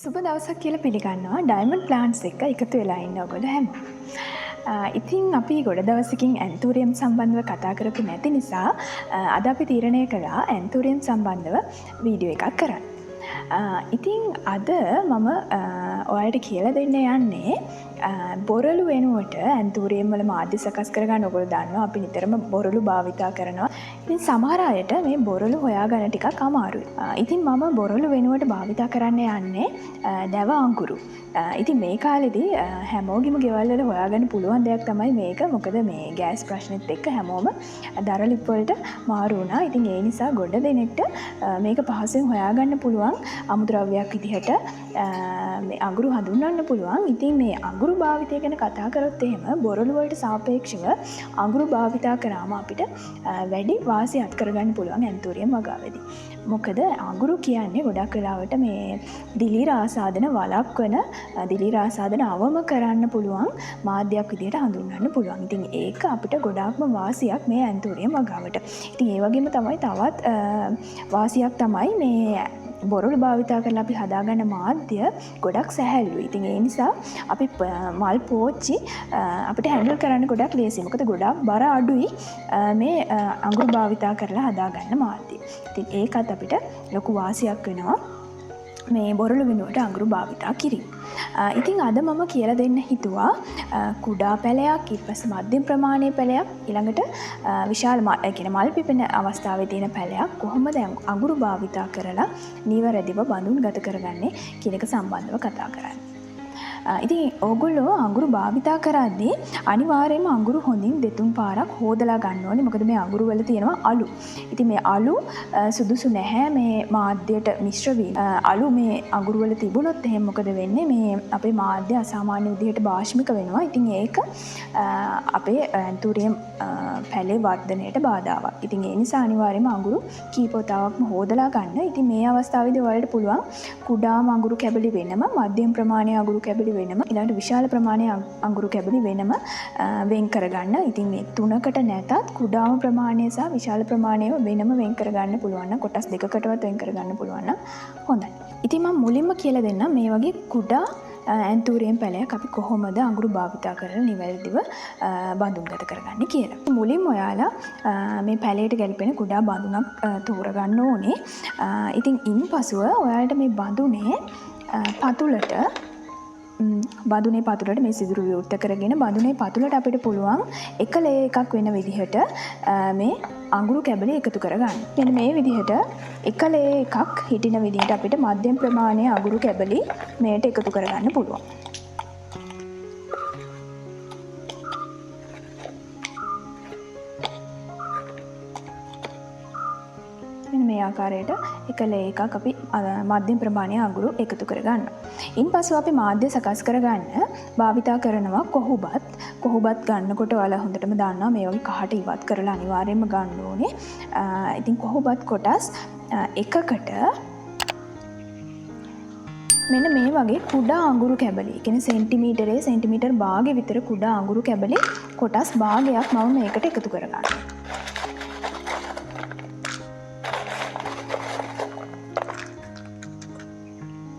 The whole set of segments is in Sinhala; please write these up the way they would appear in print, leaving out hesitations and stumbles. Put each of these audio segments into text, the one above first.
සුබ දවසක් කියලා පිළිගන්නවා ඩයමන්ඩ් ප්ලාන්ට්ස් එක්ක එකතු වෙලා ඉන්න ඔයගොල්ලෝ හැමෝම. ඉතින් අපි ගොඩ දවසකින් ඇන්තූරියම් සම්බන්ධව කතා කරපු නැති නිසා අද අපි තීරණය කළා ඇන්තූරියම් සම්බන්ධව වීඩියෝ එකක් කරන්න. ඉතින් අද මම ඔයාලට කියලා දෙන්න යන්නේ බොරළු වෙනුවට ඇන්තූරියම් වල මාධ්‍ය සකස් කරගන්න ඔයගොල්ලෝ දන්නවා අපි නිතරම බොරළු භාවිතා කරනවා. ඉතින් සමහර අයට මේ බොරළු හොයාගන්න ටිකක් අමාරුයි. ඉතින් මම බොරළු වෙනුවට භාවිතා කරන්න යන්නේ දැව අඟුරු. ඉතින් මේ කාලෙදී හැමෝගෙම ගෙවල් වල හොයාගන්න පුළුවන් දෙයක් තමයි මේක. මොකද මේ ගෑස් ප්‍රශ්නෙත් එක්ක හැමෝම දරලිප් වලට මාරු වුණා. ඉතින් ඒ නිසා ගොඩ දෙනෙක්ට මේක පහසුවෙන් හොයාගන්න පුළුවන් අමුද්‍රව්‍යයක් විදිහට මේ අඟුරු හඳුන්වන්න පුළුවන්. ඉතින් මේ අඟුරු භාවිතය ගැන කතා කරොත් එහෙම බොරළු වලට සාපේක්ෂව අඟුරු භාවිතා කරාම අපිට වැඩි වාසිය අත් කරගන්න පුළුවන් ඇන්තූරියම් වගාවේදී. මොකද අඟුරු කියන්නේ ගොඩක් වෙලාවට මේ දිලීර ආසාදන වළක්වන දිලීර ආසාදන අවම කරන්න පුළුවන් මාධ්‍යයක් විදිහට හඳුන්වන්න පුළුවන්. ඉතින් ඒක අපිට ගොඩාක්ම වාසියක් මේ ඇන්තූරියම් වගාවට. ඉතින් ඒ වගේම තමයි තවත් වාසියක් තමයි මේ බොරළු භාවිතා කරලා අපි හදාගන්න මාධ්‍ය ගොඩක් සැහැල්ලුයි. ඉතින් ඒ නිසා අපි මල් පෝච්චි අපිට හැන්ඩල් කරන්න ගොඩක් ලේසියි. මොකද ගොඩක් බර අඩුයි මේ අඟුරු භාවිතා කරලා හදාගන්න මාධ්‍ය. ඉතින් ඒකත් අපිට ලොකු වාසියක් වෙනවා මේ බොරළු වෙනුවට අඟුරු භාවිතා කිරීම. ඉතින් අද මම කියලා දෙන්න හිතුවා කුඩා පැලයක්, ඊට පස්සේ මධ්‍යම ප්‍රමාණයේ පැලයක්, ඊළඟට විශාල මල් පිපෙන අවස්ථාවේ තියෙන පැලයක් කොහොමද අඟුරු භාවිතා කරලා නිවැරදිව බඳුන් ගත කරගන්නේ කියන එක සම්බන්ධව කතා කරන්නේ. ඉතින් ඕගොල්ලෝ අඟුරු භාවිතා කරද්දී අනිවාර්යයෙන්ම අඟුරු හොඳින් දෙතුන් පාරක් හොදලා ගන්න ඕනේ. මොකද මේ අඟුරු වල තියෙනවා අලු. ඉතින් මේ අලු සුදුසු නැහැ මේ මාධ්‍යයට මිශ්‍ර වීම. අලු මේ අඟුරු වල තිබුණොත් එහෙනම් මොකද වෙන්නේ? මේ අපේ මාධ්‍ය අසාමාන්‍ය විදිහට භාෂ්මික වෙනවා. ඉතින් ඒක අපේ ඇන්තූරියම් පැලේ වර්ධනයට බාධාවක්. ඉතින් ඒ නිසා අනිවාර්යයෙන්ම අඟුරු කීපවතාවක්ම හොදලා ගන්න. ඉතින් මේ අවස්ථාවේදී ඔයාලට පුළුවන් කුඩාම අඟුරු කැබලි වෙනම, මධ්‍යම ප්‍රමාණයේ අඟුරු කැබලි වෙනම, ඊළඟට විශාල ප්‍රමාණයේ අඟුරු කැබලි වෙනම වෙන් කරගන්න. ඉතින් මේ තුනකට නැතත් කුඩාම ප්‍රමාණය සහ විශාල ප්‍රමාණය වෙනම වෙන් කරගන්න පුළුවන් නම් කොටස් දෙකකටවත් වෙන් කරගන්න පුළුවන් නම් හොඳයි. ඉතින් මම මුලින්ම කියලා දෙන්නම් මේ වගේ කුඩා ඇන්තූරියම් පැලයක් අපි කොහොමද අඟුරු භාවිතා කරලා නිවැරදිව බඳුන් ගත කරගන්නේ කියලා. මුලින්ම ඔයාලා මේ පැලයට ගැලපෙන කුඩා බඳුනක් තෝරගන්න ඕනේ. ඉතින් ඉන්පසුව ඔයාලට මේ බඳුනේ පතුලට මේ සිදුරු විවෘත කරගෙන බඳුනේ පතුලට අපිට පුළුවන් එක ලේ එකක් වෙන විදිහට මේ අඟුරු කැබලි එකතු කරගන්න. මෙන්න මේ විදිහට එක ලේ එකක් හිටින විදිහට අපිට මධ්‍යම ප්‍රමාණයේ අඟුරු කැබලි මේට එකතු කරගන්න පුළුවන්. මේ ආකාරයට එක ලේ එකක් අපි මධ්‍යම ප්‍රමාණයේ අඟුරු එකතු කරගන්න. ඉන්පසු අපි මාධ්‍ය සකස් කරගන්න භාවිතා කරනවා කොහොබත් ගන්නකොට ඔයාලා හොඳටම දන්නවා මේ වගේ කහට ඉවත් කරලා අනිවාර්යයෙන්ම ගන්න ඕනේ. ඉතින් කොහොබත් කොටස් එකකට මෙන්න මේ වගේ කුඩා අඟුරු කැබලි, ඒ කියන්නේ සෙන්ටිමීටර් භාගෙ විතර කුඩා අඟුරු කැබලි කොටස් භාගයක් මම මේකට එකතු කරගන්නවා.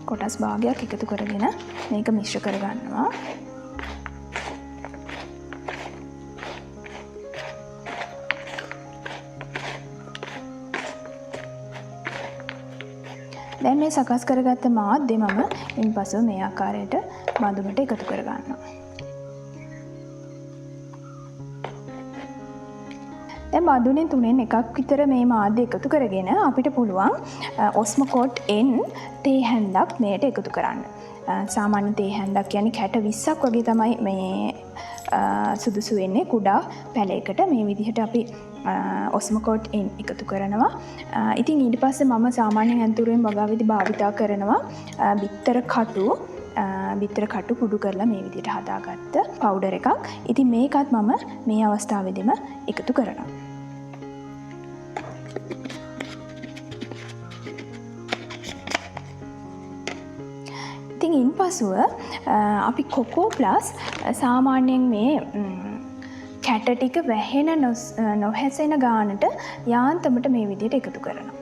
කොටස් භාගයක් එකතු කරගෙන මේක මිශ්‍ර කරගන්නවා. දැන් මේ සකස් කරගත්ත මාධ්‍ය මම ඉන්පසු මේ ආකාරයට බඳුනට එකතු කරගන්නවා. දැන් බඳුනේ තුනෙන් එකක් විතර මේ මාධ්‍ය එකතු කරගෙන අපිට පුළුවන් ඔස්මෝකෝට් N තේ හැන්දක් මේට එකතු කරන්න. සාමාන්‍ය තේ හැන්දක් කියන්නේ කැට 20ක් වගේ තමයි මේ සුදුසු වෙන්නේ කුඩා පැලයකට. මේ විදිහට අපි ඔස්මෝකෝට් N එකතු කරනවා. ඉතින් ඊට පස්සේ මම සාමාන්‍යයෙන් ඇන්තූරියම් වගාවේදී භාවිතා කරනවා බිත්තර කටු කුඩු කරලා මේ විදිහට හදාගත්ත පවුඩර් එකක්. ඉතින් මේකත් මම මේ අවස්ථාවේදීම එකතු කරනවා. ඉතින් ඉන්පසුව අපි කොකෝ ප්ලස් සාමාන්‍යයෙන් මේ කැට ටික වැහෙන නොහැසෙන ගානට යාන්තමට මේ විදිහට එකතු කරනවා.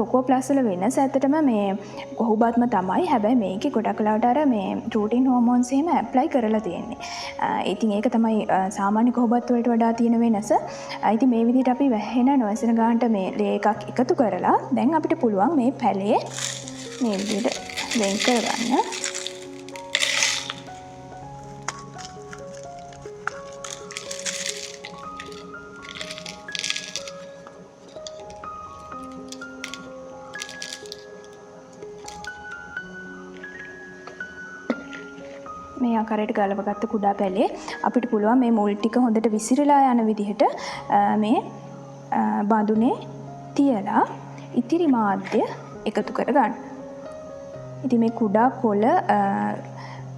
කොකෝ ප්ලස් වල වෙනස ඇත්තටම මේ කොහොබත්ම තමයි. හැබැයි මේකේ ගොඩක් වෙලාවට අර මේ රූටින් හෝමෝන්ස් එහෙම ඇප්ලයි කරලා තියෙන්නේ. ඉතින් ඒක තමයි සාමාන්‍ය කොහොබත් වලට වඩා තියෙන වෙනස. ඉතින් මේ විදිහට අපි වැහෙන නොයසන ගානට මේ ලේ එකක් එකතු කරලා දැන් අපිට පුළුවන් මේ පැලේ මේ විදිහට වෙන් කරගන්න. මේ ආකාරයට ගලවගත්ත කුඩා පැලේ අපිට පුළුවන් මේ මුල් ටික හොඳට විසිරලා යන විදිහට මේ බඳුනේ තියලා ඉතිරි මාධ්‍ය එකතු කරගන්න. ඉතින් මේ කුඩා කොළ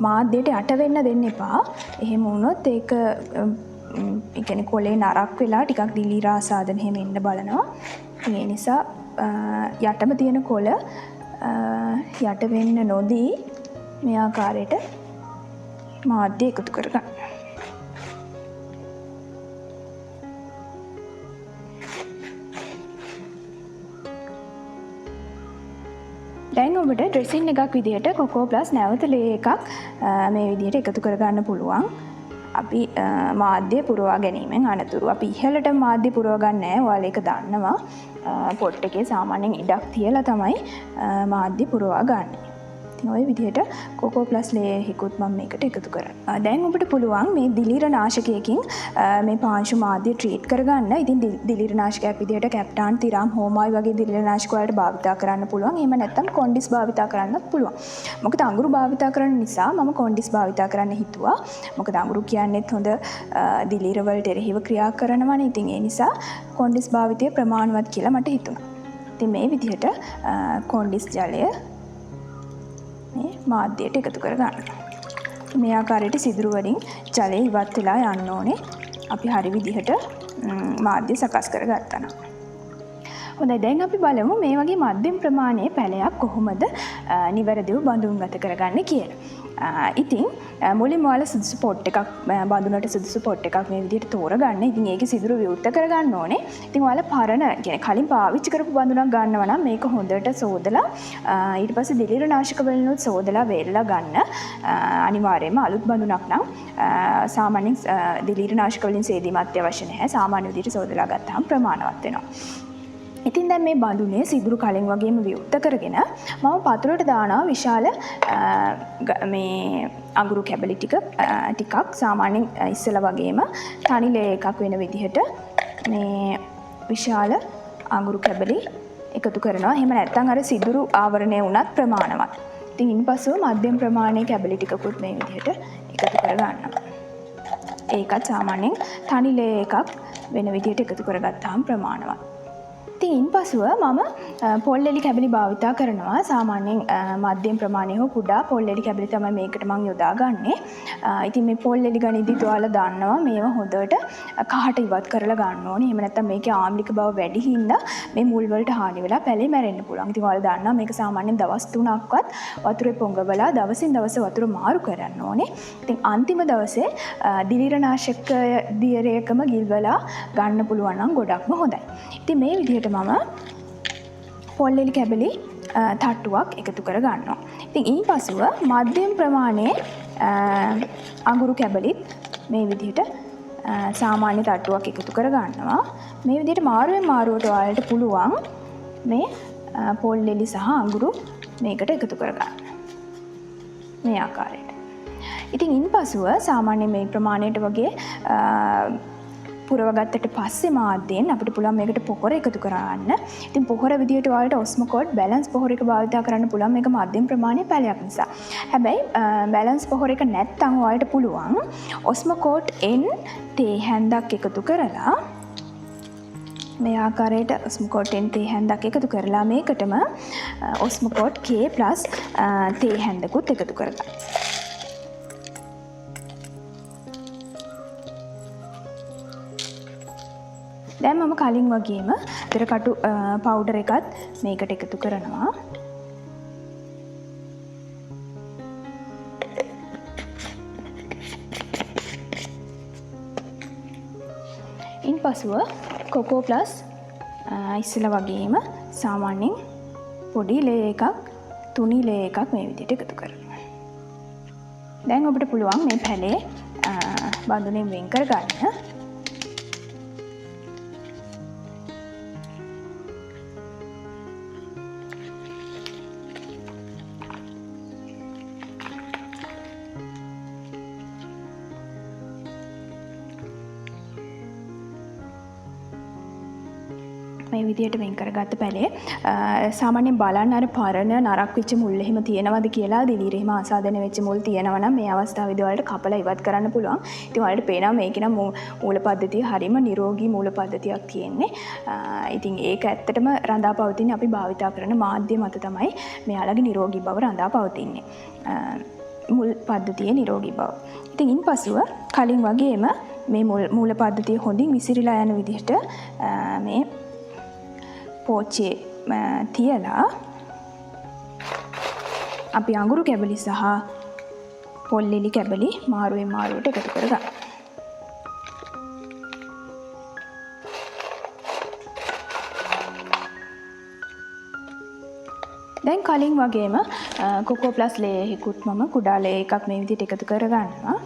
මාධ්‍යයට යට වෙන්න දෙන්න එපා. එහෙම වුණොත් ඒක ඒ කියන්නේ කොළේ නරක් වෙලා ටිකක් දිලීර ආසාදන එහෙම එන්න බලනවා. ඒ නිසා යටම තියෙන කොළ යට වෙන්න නොදී මේ ආකාරයට මාධ්‍ය එකතු කරගන්න. දැන් ඔබට ඩ්‍රෙසින් එකක් විදිහට කොකෝ ප්ලස් නැවත ලේ එකක් මේ විදිහට එකතු කරගන්න පුළුවන්. අපි මාධ්‍ය පුරවා ගැනීමෙන් අනතුරු අපි ඉහළට මාධ්‍ය පුරව ගන්න නැහැ. ඔයාලා ඒක දන්නවා. පොට් එකේ සාමාන්‍යයෙන් ඉඩක් තියලා තමයි මාධ්‍ය පුරවා ගන්න. ඔය විදිහට කොකෝ ප්ලස් ලේ එකකුත් මම මේකට එකතු කරනවා. දැන් ඔබට පුළුවන් මේ දිලීර නාශකයකින් මේ පාංශු මාධ්‍ය ට්‍රීට් කරගන්න. ඉතින් දිලීර නාශකයක් විදිහට කැප්ටාන් තිරාම් හෝමායි වගේ දිලීර නාශක වලට භාවිතා කරන්න පුළුවන්. එහෙම නැත්නම් කොන්ඩිස් භාවිතා කරන්නත් පුළුවන්. මොකද අඟුරු භාවිතා කරන නිසා මම කොන්ඩිස් භාවිතා කරන්න හිතුවා. මොකද අඟුරු කියන්නේත් හොඳ දිලීර වලට එරෙහිව ක්‍රියා කරනවානේ. ඉතින් ඒ නිසා කොන්ඩිස් භාවිතය ප්‍රමාණවත් කියලා මට හිතුණා. ඉතින් මේ විදිහට කොන්ඩිස් ජලය මාධ්‍යයට එකතු කරගන්න. මේ ආකාරයට සිදුරු වලින් ජලය ඉවත් වෙලා යන්න ඕනේ. අපි හරි විදිහට මාධ්‍ය සකස් කරගත්තා නම්. හොඳයි, දැන් අපි බලමු මේ වගේ මධ්‍යම ප්‍රමාණයේ පැලයක් කොහොමද නිවැරදිව බඳුන්ගත කරගන්නේ කියලා. ඉතින් මුලින්ම ඔයාලා සුදුසු පොට් එකක් බඳුනට සුදුසු පොට් එකක් මේ විදිහට තෝරගන්න. ඉතින් ඒකේ සිදුරු විවෘත කරගන්න ඕනේ. ඉතින් ඔයාලා පරණ කියන්නේ කලින් පාවිච්චි කරපු බඳුනක් ගන්නවා නම් මේක හොඳට සෝදලා ඊට පස්සේ දිලීර නාශක වලිනුත් සෝදලා වේලලා ගන්න. අනිවාර්යයෙන්ම අලුත් බඳුනක් නම් සාමාන්‍යයෙන් දිලීර නාශක වලින් සේදීමත් අවශ්‍ය නැහැ. සාමාන්‍ය විදිහට සෝදලා ගත්තාම ප්‍රමාණවත් වෙනවා. ඉතින් දැන් මේ බඳුනේ සිදුරු කලින් වගේම විවෘත කරගෙන මම පතුරට දානවා විශාල මේ අඟුරු කැබලි ටිකක් සාමාන්‍යයෙන් ඉස්සෙල්ලා වගේම තනි ලේ එකක් වෙන විදිහට මේ විශාල අඟුරු කැබලි එකතු කරනවා. එහෙම නැත්නම් අර සිදුරු ආවරණය වුණත් ප්‍රමාණවත්. ඉතින් ඉන්පසුව මධ්‍යම ප්‍රමාණයේ කැබලි ටිකකුත් මේ විදිහට එකතු කරගන්නවා. ඒකත් සාමාන්‍යයෙන් තනි ලේ එකක් වෙන විදිහට එකතු කරගත්තාම ප්‍රමාණවත්. ඉතින් ඉන්පසුව මම පොල් එලි කැබලි භාවිතා කරනවා. සාමාන්‍යයෙන් මධ්‍යම ප්‍රමාණයේ හෝ කුඩා පොල් එලි කැබලි තමයි මේකට මම යොදාගන්නේ. ඉතින් මේ පොල් එලි ගනිද්දිත් ඔයාලා දන්නවා මේවා හොඳට කහට ඉවත් කරලා ගන්න ඕනේ. එහෙම නැත්නම් මේකේ ආම්ලික බව වැඩි හින්දා මේ මුල් වලට හානි වෙලා පැලේ මැරෙන්න පුළුවන්. ඉතින් ඔයාලා දන්නවා මේක සාමාන්‍යයෙන් දවස් 3ක්වත් වතුරේ පොඟවලා දවසින් දවස වතුර මාරු කරන්න ඕනේ. ඉතින් අන්තිම දවසේ දිලීරනාශක දියරයකම ගිල්වලා ගන්න පුළුවන් නම් ගොඩක්ම හොඳයි. ඉතින් මේ විදිහට මම පොල් එලි කැබලි තට්ටුවක් එකතු කර ගන්නවා. ඉතින් ඊපසුව මධ්‍යම ප්‍රමාණයේ අඟුරු කැබලිත් මේ විදිහට සාමාන්‍ය තට්ටුවක් එකතු කර ගන්නවා. මේ විදිහට මාරුවෙන් මාරුවට ඔයාලට පුළුවන් මේ පොල් එලි සහ අඟුරු මේකට එකතු කර ගන්න. මේ ආකාරයට. ඉතින් ඉන්පසුව සාමාන්‍ය මේ ප්‍රමාණයට වගේ පුරවගත්තට පස්සේ මාධ්‍යයෙන් අපිට පුළුවන් මේකට පොහොර එකතු කරගන්න. ඉතින් පොහොර විදියට ඔයාලට ඔස්මෝකෝඩ් බැලන්ස් පොහොර එක භාවිත කරන්න පුළුවන් මේක මධ්‍යම ප්‍රමාණයේ පැලයක් නිසා. හැබැයි බැලන්ස් පොහොර එක නැත්නම් ඔයාලට පුළුවන් ඔස්මෝකෝඩ් N තේ හැන්දක් එකතු කරලා මේ ආකාරයට ඔස්මෝකෝඩ් N තේ හැන්දක් එකතු කරලා මේකටම ඔස්මෝකෝඩ් K+ තේ හැන්දකුත් එකතු කරගන්න. දැන් මම කලින් වගේම පෙරකටු පවුඩර් එකත් මේකට එකතු කරනවා. ඉන්පසුව කොකෝ ප්ලස් ඉස්සෙල්ලා වගේම සාමාන්‍යයෙන් පොඩි ලේ එකක්, තුනි ලේ එකක් මේ විදිහට එකතු කරනවා. දැන් ඔබට පුළුවන් මේ පැලේ බඳුනෙන් වෙන් කරගන්න. මේ විදියට වෙන් කරගත්ත පැලේ සාමාන්‍යයෙන් බලන්න අර පරණ නරක් වෙච්ච මුල් එහෙම තියෙනවද කියලා දිලිර එහෙම ආසාදනය වෙච්ච මුල් තියෙනවා නම් මේ අවස්ථාවේදී ඔයාලට කපලා ඉවත් කරන්න පුළුවන්. ඉතින් ඔයාලට පේනවා මේකේ නම් මූල පද්ධතිය හරීම නිරෝගී මූල පද්ධතියක් තියෙන්නේ. ඉතින් ඒක ඇත්තටම රඳා පවතින්නේ අපි භාවිතා කරන මාධ්‍ය මත තමයි මෙයාලගේ නිරෝගී බව රඳා පවතින්නේ. මුල් පද්ධතියේ නිරෝගී බව. ඉතින් ඉන්පසුව කලින් වගේම මේ මූල පද්ධතිය හොඳින් විසිරීලා යන විදිහට මේ පෝච්චියේ තියලා අපි අඟුරු කැබලි සහ පොල්ලෙලි කැබලි මාරුවෙන් මාරුවට එකතු කරගන්න. දැන් කලින් වගේම කොකෝ ප්ලස් ලේ එකකුත් මම කුඩා ලේ එකක් මේ විදිහට එකතු කරගන්නවා.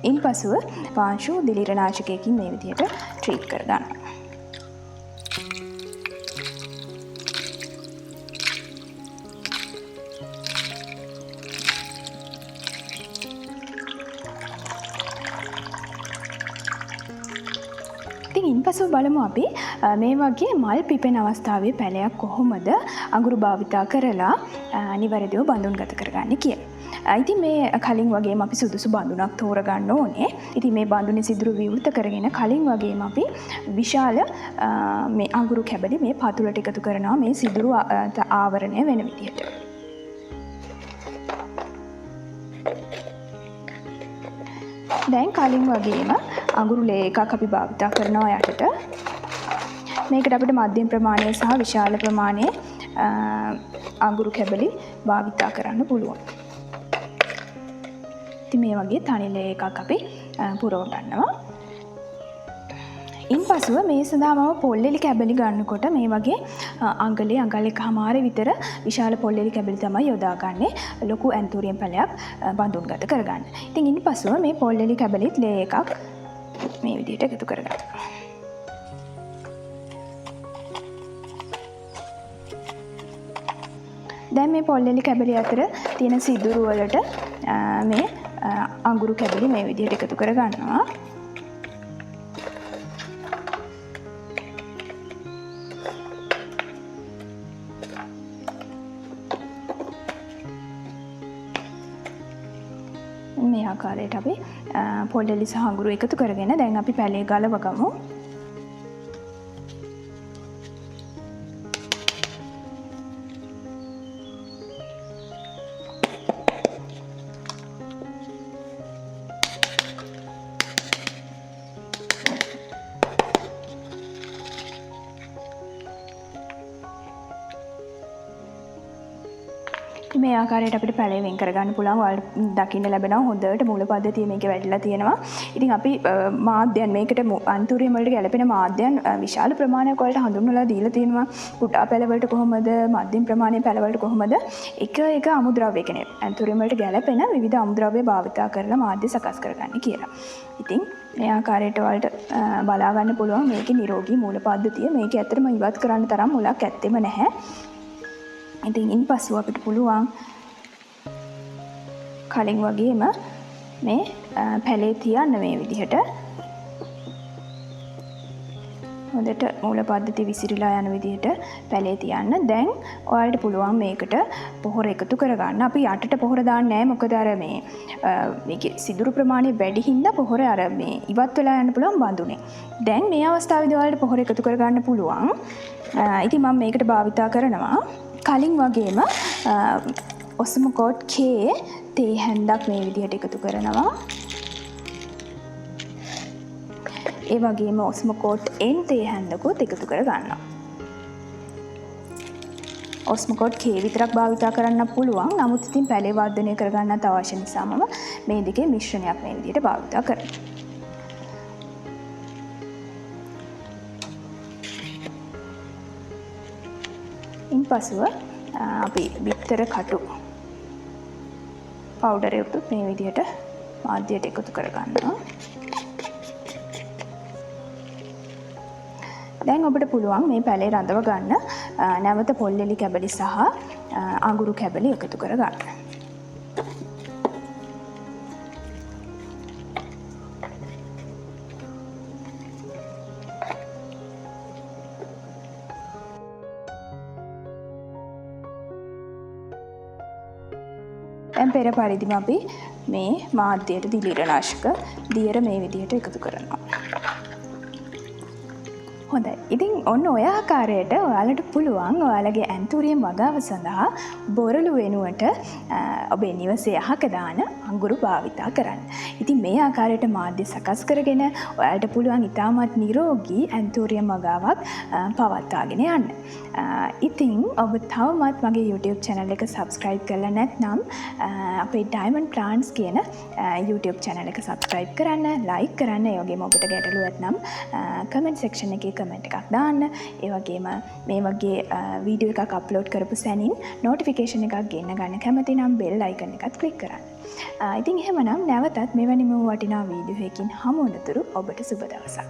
ඉන්පසුව පාංශු දිලිරනාශකයකින් මේ විදිහට ට්‍රීට් කරගන්න. ඉතින් ඉන්පසුව බලමු අපි මේ වගේ මල් පිපෙන අවස්ථාවේ පැලයක් කොහොමද අඟුරු භාවිතා කරලා නිවැරදිව බඳුන්ගත කරගන්නේ කියලා. ඉතින් මේ කලින් වගේම අපි සුදුසු බඳුනක් තෝරගන්න ඕනේ. ඉතින් මේ බඳුනේ සිදුරු විවෘත කරගෙන කලින් වගේම අපි විශාල මේ අඟුරු කැබලි මේ පතුලට එකතු කරනවා මේ සිදුරු ආවරණය වෙන විදිහට. දැන් කලින් වගේම අඟුරු ලේ එකක් අපි භාවිතා කරනවා යටට. මේකට අපිට මධ්‍යම ප්‍රමාණය සහ විශාල ප්‍රමාණයේ අඟුරු කැබලි භාවිතා කරන්න පුළුවන්. ඉතින් මේ වගේ තනි ලේ එකක් අපි පුරව ගන්නවා. ඉන්පසුව මේ සඳහා මම පොල්ලෙලි කැබලි ගන්නකොට මේ වගේ අඟලේ අඟල් එකමාරේ විතර විශාල පොල්ලෙලි කැබලි තමයි යොදාගන්නේ ලොකු ඇන්තූරියම් පැලයක් බඳුන්ගත කරගන්න. ඉතින් ඉන්පසුව මේ පොල්ලෙලි කැබලිත් ලේ එකක් මේ විදිහට එකතු කරගන්න. දැන් මේ පොල්ලෙලි කැබලි අතර තියෙන සිදුරු වලට මේ අඟුරු කැබලි මේ විදිහට එකතු කරගන්නවා. මේ ආකාරයට අපි පොල්ලෙලි සහ අඟුරු එකතු කරගෙන දැන් අපි පැලේ ගලවගමු. මේ ආකාරයට අපිට පැලේ වෙන් කරගන්න පුළුවන්. ඔයාලට දකින්න ලැබෙනවා හොඳට මූල පද්ධතිය මේකේ වැඩිලා තියෙනවා. ඉතින් අපි මාධ්‍යයන් මේකට අන්තරියම් වලට ගැලපෙන මාධ්‍යයන් විශාල ප්‍රමාණයක් වලට හඳුන්වලා දීලා තියෙනවා. කුඩා පැල වලට කොහොමද, මධ්‍යම ප්‍රමාණයේ පැල වලට කොහොමද එක අමුද්‍රව්‍ය කියන්නේ අන්තරියම් වලට ගැලපෙන විවිධ අමුද්‍රව්‍ය භාවිතා කරලා මාධ්‍ය සකස් කරගන්න කියලා. ඉතින් මේ ආකාරයට ඔයාලට බලා ගන්න පුළුවන් මේකේ නිරෝගී මූල පද්ධතිය. මේක ඇත්තටම ඉවත් කරන්න තරම් මුලක් ඇත්තෙම නැහැ. ඉතින් ඉන්පසු අපිට පුළුවන් කලින් වගේම මේ පැලේ තියන්න මේ විදිහට හොඳට මූල පද්ධතිය විසිරීලා යන විදිහට පැලේ තියන්න. දැන් ඔයාලට පුළුවන් මේකට පොහොර එකතු කරගන්න. අපි යටට පොහොර දාන්නේ නැහැ මොකද අර මේකේ සිදුරු ප්‍රමාණය වැඩි හින්දා පොහොර අර මේ ඉවත් වෙලා යන්න පුළුවන් බඳුනේ. දැන් මේ අවස්ථාවේදී ඔයාලට පොහොර එකතු කරගන්න පුළුවන්. ඉතින් මම මේකට භාවිතා කරනවා කලින් වගේම ඔස්මොකෝට් කේ තේ හැන්දක් මේ විදිහට එකතු කරනවා. ඒ වගේම ඔස්මොකෝට් එන් තේ හැන්දකුත් එකතු කර ගන්නවා. ඔස්මොකෝට් කේ විතරක් භාවිතා කරන්න පුළුවන්. නමුත් ඉතින් පැලේ වර්ධනය කරගන්නත් අවශ්‍ය නිසා මම මේ දෙකේ මිශ්‍රණයක් මේ විදිහට භාවිතා කරනවා. ඉන් පසුව අපි බිත්තර කටු පවුඩර් එකත් මේ විදිහට මාධ්‍යයට එකතු කරගන්නවා. දැන් ඔබට පුළුවන් මේ පැලේ රඳව ගන්න නැවත පොල්ලෙලි කැබලි සහ අඟුරු කැබලි එකතු කරගන්න. දැන් පෙර පරිදිම අපි මේ මාධ්‍යයට දිලිරනාශක දියර මේ විදිහට එකතු කරනවා. හොඳයි. ඉතින් ඔන්න ඔය ආකාරයට ඔයාලට පුළුවන් ඔයාලගේ ඇන්තූරියම් වගාව සඳහා බොරළු වෙනුවට ඔබේ නිවසේ අහක දාන අඟුරු භාවිතා කරන්න. ඉතින් මේ ආකාරයට මාධ්‍ය සකස් කරගෙන ඔයාලට පුළුවන් ඉතාමත් නිරෝගී ඇන්තූරියම් වගාවක් පවත්වාගෙන යන්න. ඉතින් ඔබ තවමත් මගේ YouTube channel එක subscribe කරලා නැත්නම් අපේ Diamond Plants කියන YouTube channel එක subscribe කරන්න, like කරන්න. ඒ වගේම ඔබට ගැටලු ඇත්නම් comment section එකේ comment එකක් දාන්න. ඒ වගේම මේ වගේ වීඩියෝ එකක් අප්ලෝඩ් කරපු සැනින් notification එකක් ගෙන්න ගන්න කැමති නම් bell icon එකත් click කරන්න. ඉතින් එහෙමනම් නැවතත් මෙවැනිම වටිනා වීඩියෝ එකකින් හමු වනතුරු ඔබට සුබ දවසක්.